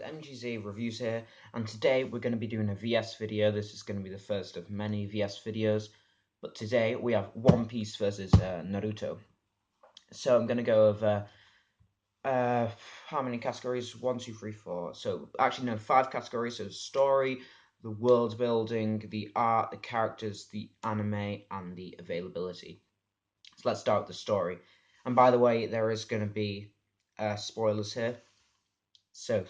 MGZ Reviews here, and today we're going to be doing a VS video. This is going to be the first of many VS videos, but today we have One Piece versus Naruto. So I'm going to go over how many categories? 1, 2, 3, 4. So actually no, 5 categories. So story, the world building, the art, the characters, the anime, and the availability. So let's start with the story. And by the way, there is going to be spoilers here. So,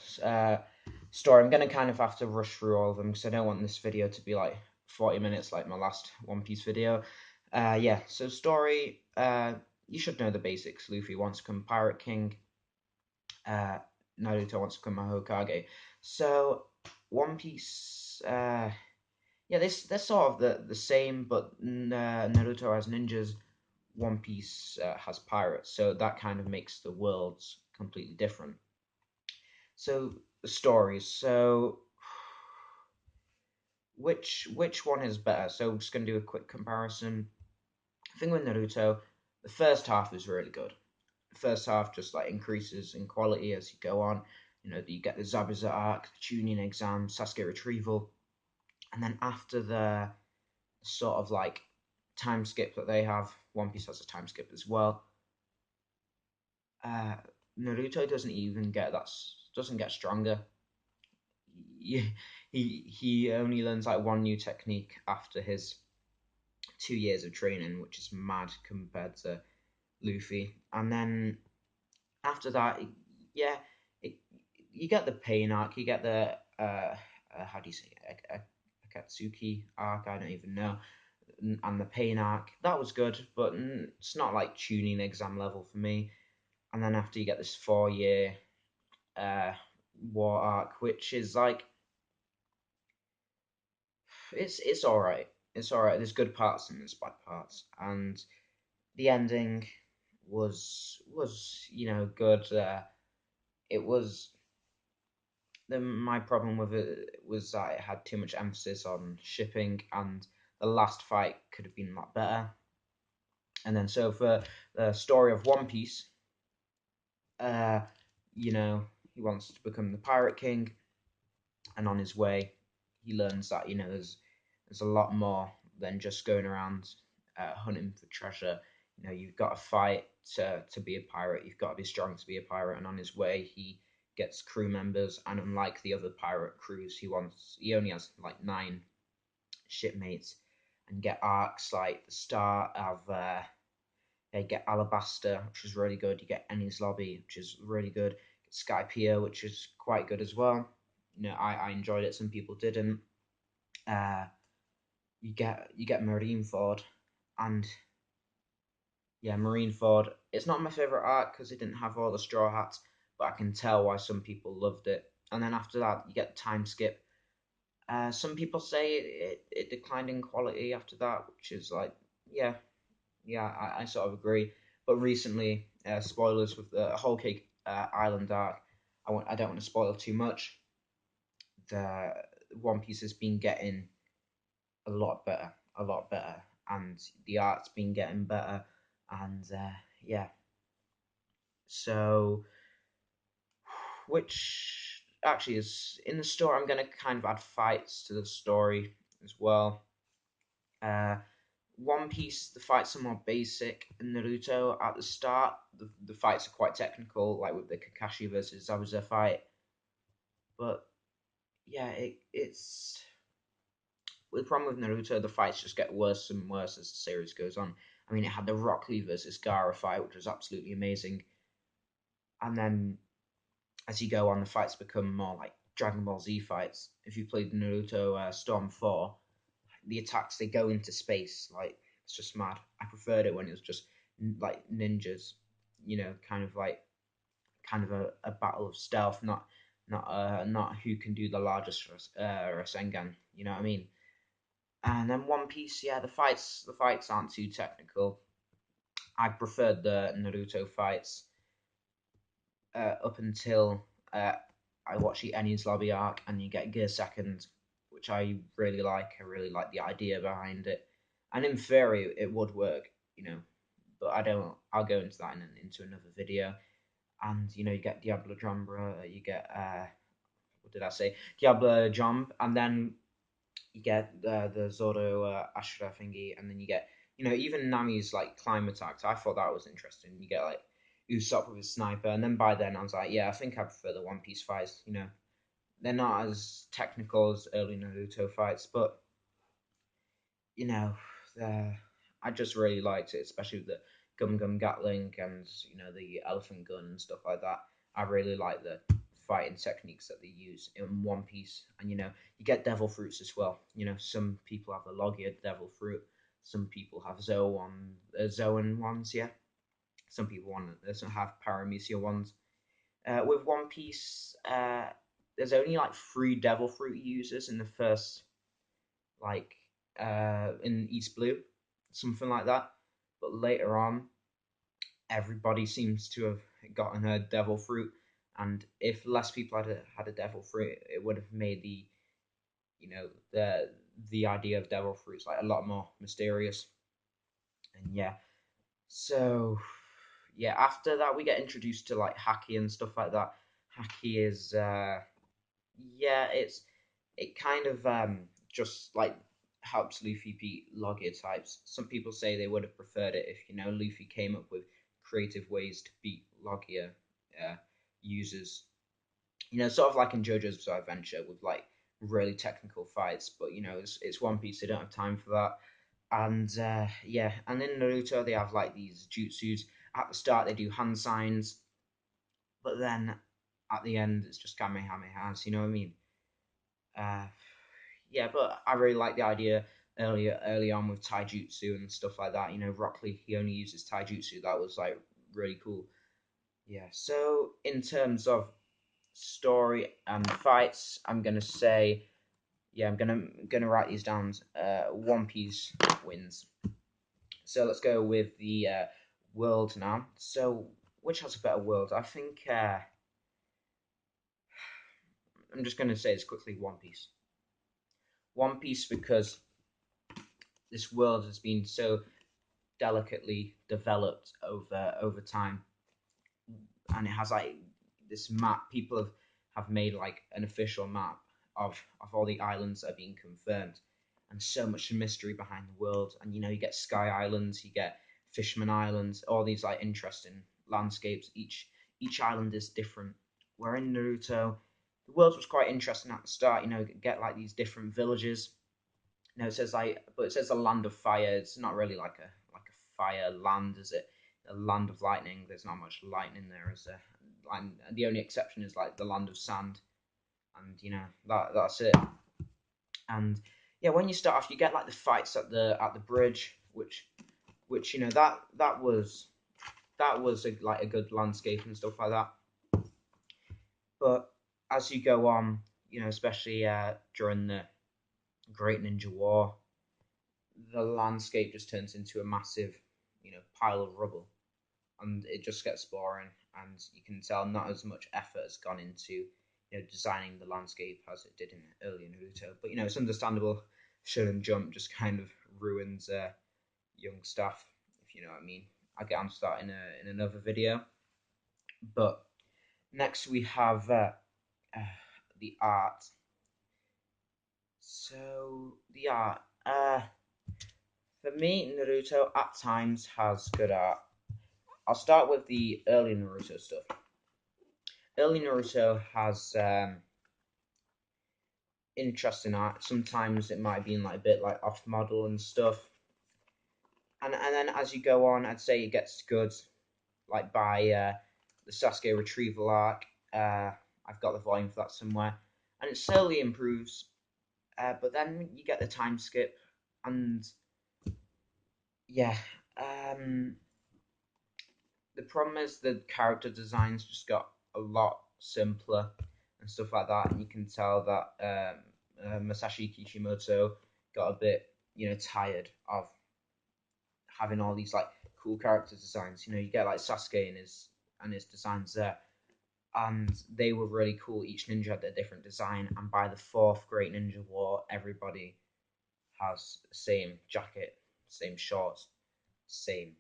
story, I'm going to kind of have to rush through all of them because I don't want this video to be like 40 minutes like my last One Piece video. Yeah, so story, you should know the basics. Luffy wants to become Pirate King. Naruto wants to become a Hokage. So, One Piece, yeah, they're sort of the same, but Naruto has ninjas, One Piece has pirates. So that kind of makes the worlds completely different. So the stories. So which one is better? So I'm just gonna do a quick comparison. I think with Naruto, the first half is really good. The first half just like increases in quality as you go on. You know, you get the Zabuza arc, the tuning exam, Sasuke retrieval, and then after the sort of like time skip that they have, One Piece has a time skip as well. Naruto doesn't get stronger. He only learns like one new technique after his 2 years of training, which is mad compared to Luffy. And then after that, yeah, you get the pain arc, you get the how do you say it? Akatsuki arc, I don't even know, and the pain arc. That was good, but it's not like tuning exam level for me. And then after you get this 4-year war arc, which is like it's all right. It's all right. There's good parts and there's bad parts, and the ending was good. It was my problem with it was that it had too much emphasis on shipping, and the last fight could have been a lot better. And then so for the story of One Piece, he wants to become the Pirate King, and on his way, he learns that there's a lot more than just going around hunting for treasure. You've got to fight to be a pirate. You've got to be strong to be a pirate. And on his way, he gets crew members, and unlike the other pirate crews, he only has like 9 shipmates, and get arcs like the start of you get Alabasta, which is really good. You get Enies Lobby, which is really good. Get Skypiea, which is quite good as well. I enjoyed it. Some people didn't. You get Marineford, and yeah, Marineford. It's not my favorite arc because it didn't have all the Straw Hats, but I can tell why some people loved it. And then after that, you get the time skip. Some people say it declined in quality after that, which is like, yeah, I sort of agree. But recently, spoilers with the Whole Cake Island arc. I don't want to spoil too much. The One Piece has been getting a lot better, and the art's been getting better, and yeah. So, which actually is in the story, I'm going to kind of add fights to the story as well. One Piece, the fights are more basic. In Naruto, at the start, the fights are quite technical, like with the Kakashi versus Zabuza fight. But yeah, it's the problem with Naruto, the fights just get worse and worse as the series goes on. I mean, it had the Rock Lee versus Gaara fight, which was absolutely amazing. And then, as you go on, the fights become more like Dragon Ball Z fights. If you played Naruto Storm 4, the attacks, they go into space. Like, it's just mad. I preferred it when it was just like ninjas, kind of a battle of stealth, not who can do the largest Rasengan. You know what I mean? And then One Piece, yeah, the fights aren't too technical. I preferred the Naruto fights up until I watched the Enies Lobby arc, and you get Gear Second, which I really like. I really like the idea behind it, and in theory it would work, but I don't. I'll go into that into another video. And you get Diablo Drambra, you get what did I say? Diablo Jump, and then you get the Zoro Ashura thingy, and then you get even Nami's like climb attacks. I thought that was interesting. You get like Usopp with his sniper, and then by then I was like, yeah, I think I prefer the One Piece fights. They're not as technical as early Naruto fights, but you know, I just really liked it, especially with the Gum Gum Gatling and the elephant gun and stuff like that. I really like the fighting techniques that they use in One Piece, and you get devil fruits as well. Some people have the Logia devil fruit, some people have Zoan ones, yeah. Some people have Paramecia ones. With One Piece, there's only like 3 devil fruit users in the first like in East Blue, something like that. But later on, everybody seems to have gotten a devil fruit, and if less people had a devil fruit, it would have made the idea of devil fruits like a lot more mysterious. And yeah, so yeah, after that we get introduced to like Haki and stuff like that. Haki is yeah, it kind of just like helps Luffy beat Logia types. Some people say they would have preferred it if Luffy came up with creative ways to beat Logia users. Sort of like in JoJo's Bizarre Adventure with like really technical fights. But it's One Piece; they don't have time for that. And yeah, and in Naruto they have like these jutsus. At the start they do hand signs, but then at the end it's just Kamehamehas. You know what I mean? Uh, yeah, but I really like the idea early on with taijutsu and stuff like that. Rock Lee, he only uses taijutsu. That was like really cool. Yeah. So in terms of story and fights, I'm gonna say, yeah, I'm gonna write these down. One Piece wins. So let's go with the world now. So which has a better world? I think I'm just gonna say this quickly. One Piece. One Piece because this world has been so delicately developed over time, and it has like this map. People have made like an official map of all the islands that are being confirmed, and so much mystery behind the world. And you get Sky Islands, you get Fishman Islands, all these like interesting landscapes. Each island is different. Where in Naruto, the world was quite interesting at the start. Get like these different villages. It says but it says a land of fire. It's not really like a fire land, is it? A land of lightning. There's not much lightning there, is there? And the only exception is like the land of sand, and that's it. And yeah, when you start off, you get like the fights at the bridge, which that was like a good landscape and stuff like that. But as you go on, especially during the Great Ninja War, the landscape just turns into a massive, pile of rubble, and it just gets boring. And you can tell not as much effort has gone into, designing the landscape as it did in earlier Naruto. But it's understandable. Shonen Jump just kind of ruins young stuff, if you know what I mean. I'll get onto that in another video. But next we have the art. So the art. For me, Naruto at times has good art. I'll start with the early Naruto stuff. Early Naruto has interesting art. Sometimes it might be like a bit like off model and stuff. And then as you go on, I'd say it gets good, like by the Sasuke retrieval arc. I've got the volume for that somewhere, and it slowly improves. But then you get the time skip, and yeah, the problem is the character designs just got a lot simpler and stuff like that, and you can tell that Masashi Kishimoto got a bit, tired of having all these like cool character designs. You get like Sasuke and his designs there, and they were really cool. Each ninja had a different design, and by the fourth Great Ninja War, everybody has the same jacket, same shorts, same,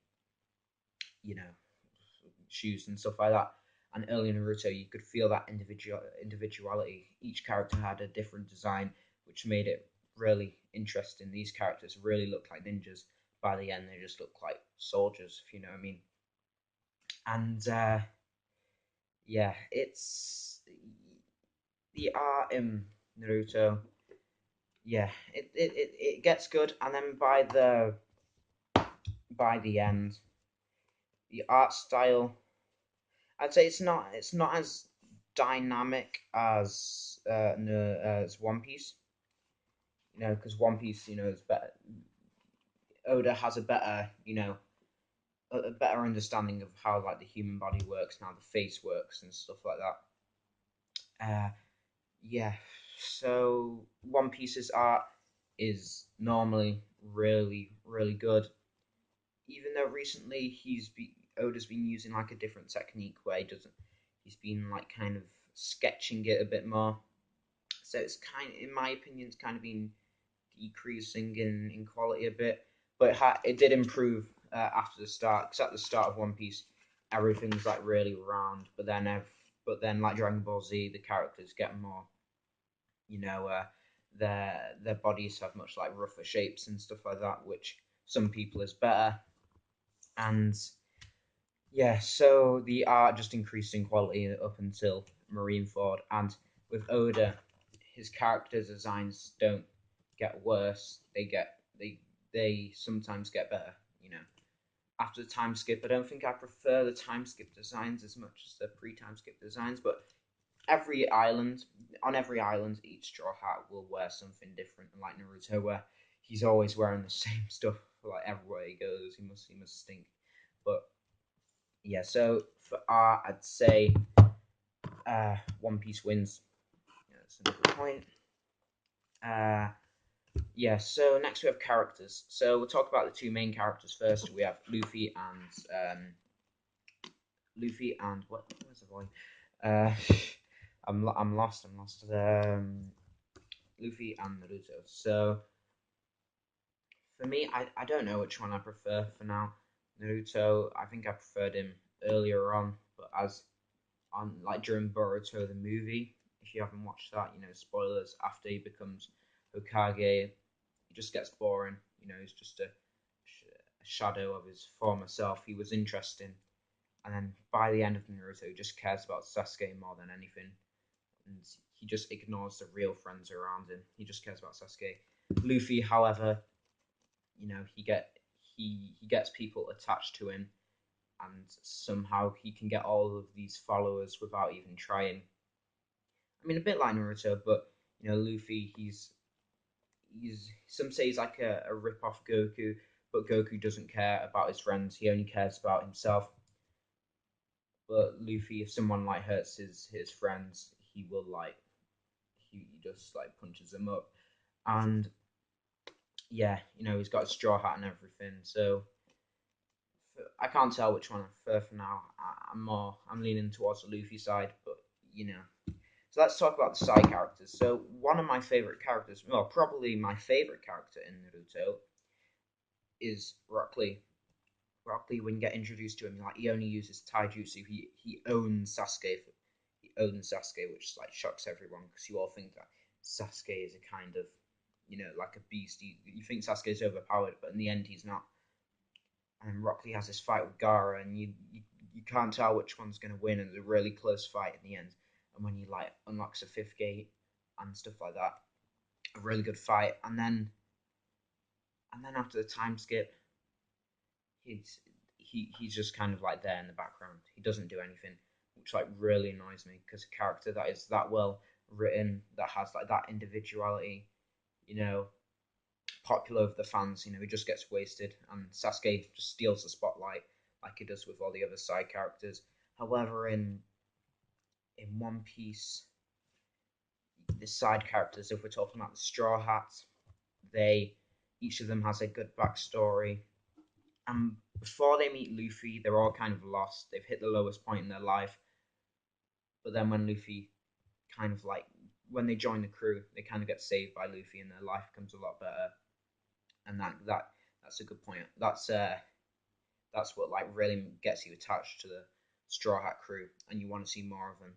shoes and stuff like that. And early Naruto, you could feel that individuality. Each character had a different design, which made it really interesting. These characters really looked like ninjas. By the end, they just looked like soldiers, if you know what I mean. And yeah, it's the art in Naruto. Yeah, it gets good, and then by the end, the art style, I'd say it's not as dynamic as One Piece. Because One Piece, is better. Oda has a better, a better understanding of how like the human body works and how the face works and stuff like that. Yeah. So One Piece's art is normally really really good, even though recently Oda's been using like a different technique where he's been like kind of sketching it a bit more. So it's in my opinion, it's kind of been decreasing in quality a bit, but it did improve after the start. Because at the start of One Piece, everything's like really round, but then like Dragon Ball Z, the characters get more, you know, their bodies have much like rougher shapes and stuff like that, which some people is better. And yeah, so the art just increased in quality up until Marineford, and with Oda, his character designs don't get worse. They sometimes get better. After the time skip, I don't think I prefer the time skip designs as much as the pre-time skip designs, but on every island, each Straw Hat will wear something different, like Naruto, where he's always wearing the same stuff like everywhere he goes. He must stink, but yeah. So for art, I'd say One Piece wins. Yeah, that's another point. Yeah, so next we have characters. So we'll talk about the two main characters first. We have Luffy and what? Where's the boy? I'm lost. I'm lost. Luffy and Naruto. So for me, I don't know which one I prefer for now. Naruto, I think I preferred him earlier on, but as on like during Boruto the movie, if you haven't watched that, spoilers. After he becomes Hokage, it just gets boring. He's just a shadow of his former self. He was interesting, and then by the end of Naruto, he just cares about Sasuke more than anything, and he just ignores the real friends around him. He just cares about Sasuke. Luffy, however, he gets people attached to him, and somehow he can get all of these followers without even trying. I mean, a bit like Naruto, but Luffy, some say he's like a rip off Goku, but Goku doesn't care about his friends. He only cares about himself. But Luffy, if someone like hurts his friends, he just like punches them up, and yeah, he's got a straw hat and everything. So I can't tell which one I prefer for now. I'm leaning towards the Luffy side, but you know. So let's talk about the side characters. So one of my favorite characters, well, probably my favorite character in Naruto, is Rock Lee. Rock Lee, when you get introduced to him, like he only uses taijutsu. He owns Sasuke. He owns Sasuke, which like shocks everyone because you all think that Sasuke is a kind of, like a beast. You think Sasuke is overpowered, but in the end, he's not. And Rock Lee has this fight with Gaara, and you can't tell which one's going to win, and it's a really close fight in the end. And when he like unlocks a fifth gate and stuff like that, a really good fight. And then after the time skip, he's just kind of like there in the background. He doesn't do anything, which like really annoys me because a character that is that well written, that has like that individuality, you know, popular with the fans, he just gets wasted, and Sasuke just steals the spotlight like he does with all the other side characters. However, in One Piece, the side characters, if we're talking about the Straw Hats, they each of them has a good backstory. And before they meet Luffy, they're all kind of lost. They've hit the lowest point in their life. But then when Luffy kind of like when they join the crew, they kind of get saved by Luffy, and their life becomes a lot better. And that's a good point. That's what like really gets you attached to the Straw Hat Crew, and you want to see more of them.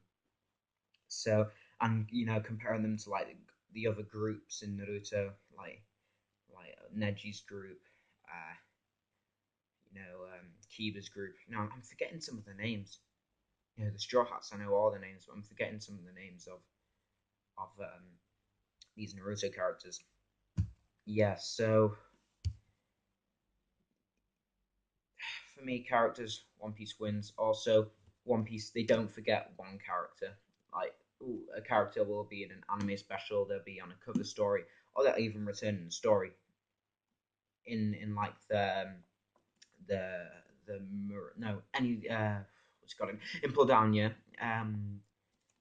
So, and comparing them to like the other groups in Naruto, like Neji's group, uh, Kiba's group. I'm forgetting some of the names. The Straw Hats, I know all the names, but I'm forgetting some of the names of these Naruto characters. Yeah, so for me, characters, One Piece wins. Also, One Piece, they don't forget one character. Like, a character will be in an anime special, they'll be on a cover story, or they'll even return in a story. In like the the no any what's got him in Pull Down, yeah.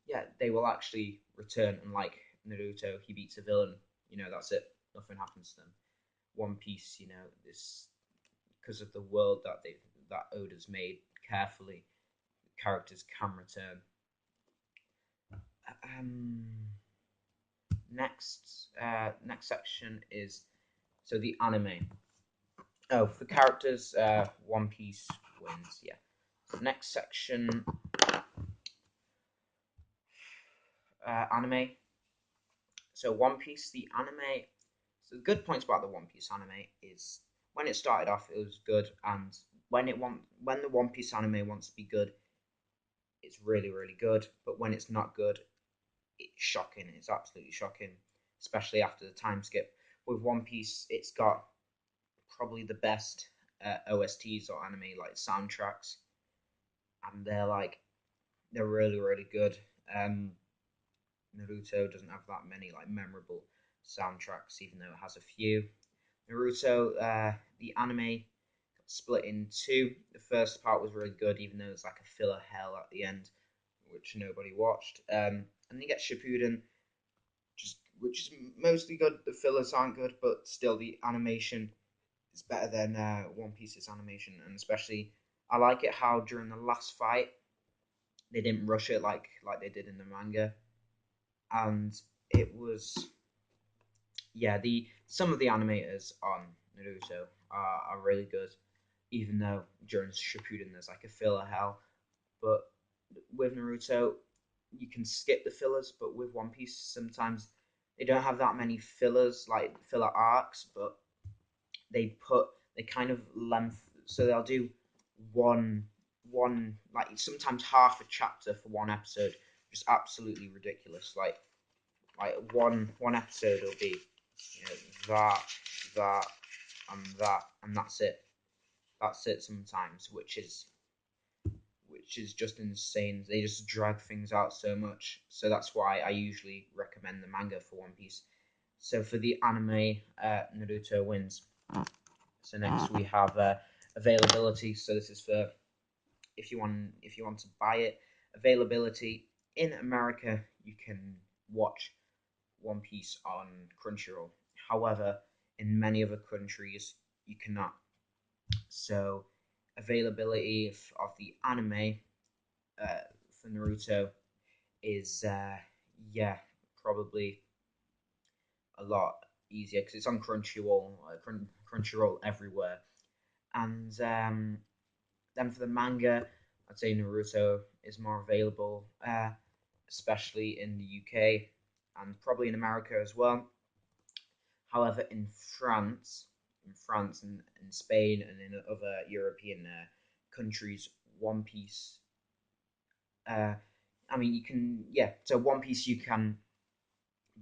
Yeah, they will actually return, and like Naruto, he beats a villain. That's it. Nothing happens to them. One Piece, this because of the world that Oda's made carefully, characters can return. Um, next section is so the anime. Oh, for characters, One Piece wins. Yeah. So next section, anime. So One Piece, the anime. So the good points about the One Piece anime is when it started off, it was good, and when the One Piece anime wants to be good, it's really really good. But when it's not good, it's shocking. It's absolutely shocking, especially after the time skip. With One Piece, it's got probably the best OSTs or anime like soundtracks, and they're really really good. Naruto doesn't have that many like memorable soundtracks, even though it has a few. Naruto, the anime got split in two. The first part was really good, even though it's like a filler hell at the end, which nobody watched. And then you get Shippuden, which is mostly good. The fillers aren't good, but still the animation is better than One Piece's animation, and especially I like it how during the last fight they didn't rush it like they did in the manga, and it was the some of the animators on Naruto are really good, even though during Shippuden there's like a filler hell. But with Naruto, you can skip the fillers, but with One Piece, sometimes they don't have that many fillers, like filler arcs, but they kind of length, so they'll do one like sometimes half a chapter for one episode, just absolutely ridiculous. Like one episode will be that that and that's it. That's it sometimes, which is just insane. They just drag things out so much. So that's why I usually recommend the manga for One Piece. So for the anime, Naruto wins. So next we have availability. So this is for if you want to buy it. Availability in America, you can watch One Piece on Crunchyroll. However, in many other countries, you cannot. So availability of the anime for Naruto is probably a lot easier because it's on Crunchyroll everywhere. And then for the manga, I'd say Naruto is more available, especially in the UK and probably in America as well. However, in France and in Spain and in other European countries, One Piece. I mean, you can So One Piece you can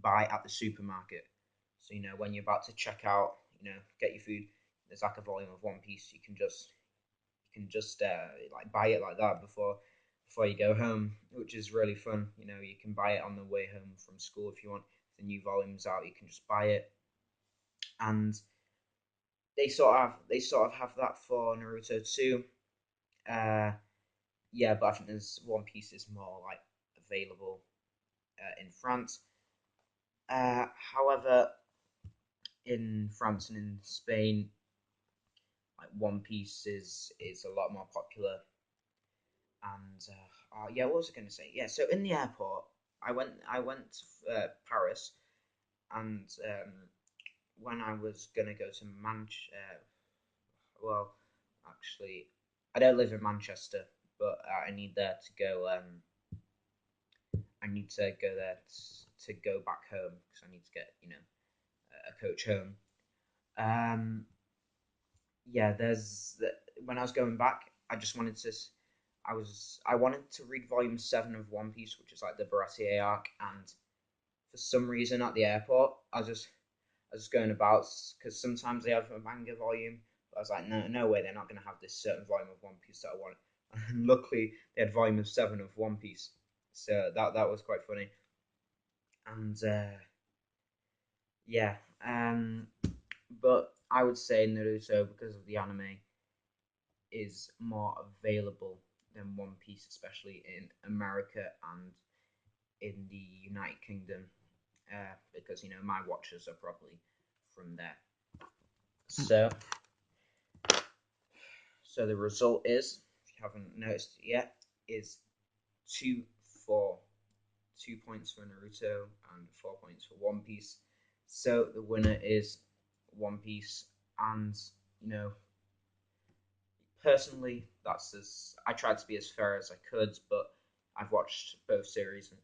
buy at the supermarket. So when you're about to check out, get your food. There's like a volume of One Piece. You can just like buy it like that before you go home, which is really fun. You can buy it on the way home from school if you want. If the new volume's out, you can just buy it, and they sort of have that for Naruto too. But I think there's One Piece is more like available in France. However, in France and in Spain, like One Piece is a lot more popular. And what was I going to say? Yeah, so in the airport, I went to Paris, and when I was gonna go to Manchester, well, actually, I don't live in Manchester, but I need there to go. I need to go there to go back home because I need to get a coach home. Um, yeah, when I was going back, I just wanted to. I wanted to read volume 7 of One Piece, which is like the Baratier arc, and for some reason at the airport, I was going about because sometimes they have a manga volume. But I was like, no way, they're not going to have this certain volume of One Piece that I want. And luckily, they had volume 7 of One Piece, so that was quite funny. And yeah, but I would say Naruto, because of the anime, is more available than One Piece, especially in America and in the United Kingdom, because my watchers are probably from there. So the result is, if you haven't noticed it yet, is 2-4. 2 points for Naruto and 4 points for One Piece. So the winner is One Piece, and you know, personally, I tried to be as fair as I could, but I've watched both series. And,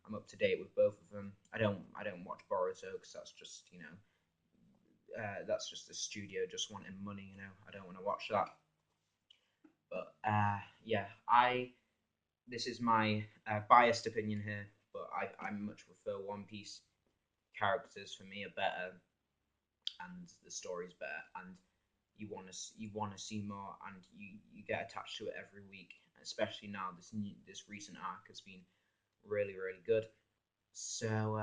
I'm up to date with both of them. I don't watch Boruto because that's just the studio just wanting money. I don't want to watch that. But yeah, this is my biased opinion here, but I much prefer One Piece. Characters for me are better, and the story's better, and you want to see more, and you get attached to it every week. Especially now, this recent arc has been really really good. So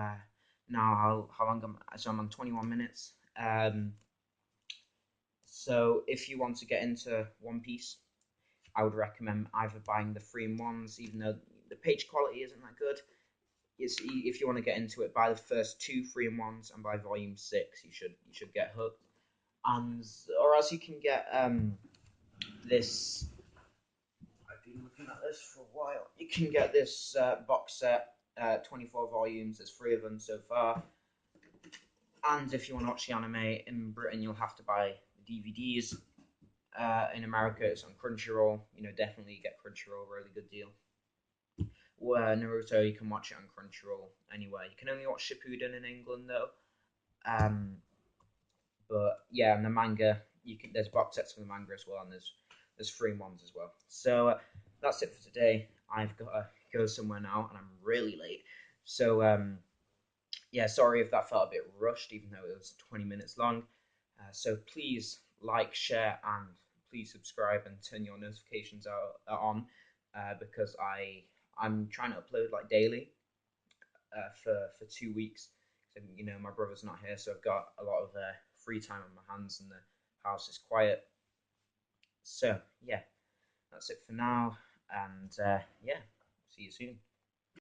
now how long I'm on 21 minutes. So if you want to get into One Piece, I would recommend either buying the 3-in-1s, even though the page quality isn't that good. If you want to get into it, buy the first 2 3-in-1s, and by volume 6, you should get hooked. And or else you can get this. I've been looking at this for a while. You can get this box set, 24 volumes. There's 3 of them so far. And if you want to watch the anime in Britain, you'll have to buy the DVDs. In America, it's on Crunchyroll. Definitely get Crunchyroll, really good deal. Where Naruto, you can watch it on Crunchyroll anywhere. You can only watch Shippuden in England though. But yeah, and the manga, there's box sets for the manga as well, and there's 3-in-1s as well. So that's it for today. I've got to go somewhere now, and I'm really late. So yeah, sorry if that felt a bit rushed, even though it was 20 minutes long. So please like, share, and please subscribe and turn your notifications on because I'm trying to upload like daily for 2 weeks. So, my brother's not here, so I've got a lot of free time on my hands, and the house is quiet. So yeah, that's it for now, and yeah, see you soon.